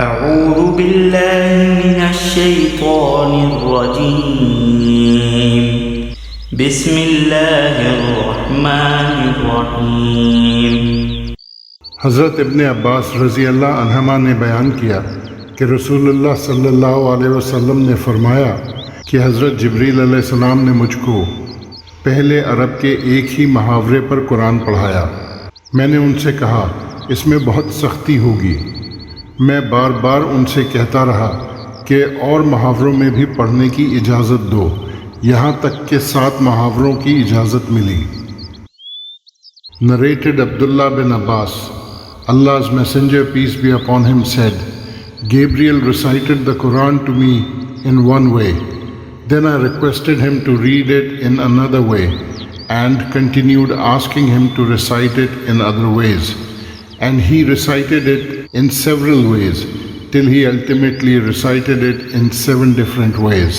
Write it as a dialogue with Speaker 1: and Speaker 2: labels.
Speaker 1: أعوذ بالله من الشيطان الرجيم بسم الله الرحمن الرحيم.
Speaker 2: حضرت ابن عباس رضی اللہ عنہما نے بیان کیا کہ رسول اللہ صلی اللہ علیہ وسلم نے فرمایا کہ حضرت جبریل علیہ السلام نے مجھ کو پہلے عرب کے ایک ہی محاورے پر قرآن پڑھایا. میں نے ان سے کہا اس میں بہت سختی ہوگی. میں بار بار ان سے کہتا رہا کہ اور محاوروں میں بھی پڑھنے کی اجازت دو، یہاں تک کہ 7 محاوروں کی اجازت ملی. Narrated Abdullah bin Abbas, Allah's Messenger, peace be upon him, said, Gabriel recited the Quran to me in one way. Then I requested him to read it in another way and continued asking him to recite it in other ways. And he recited it in several ways till he ultimately recited it in 7 different ways.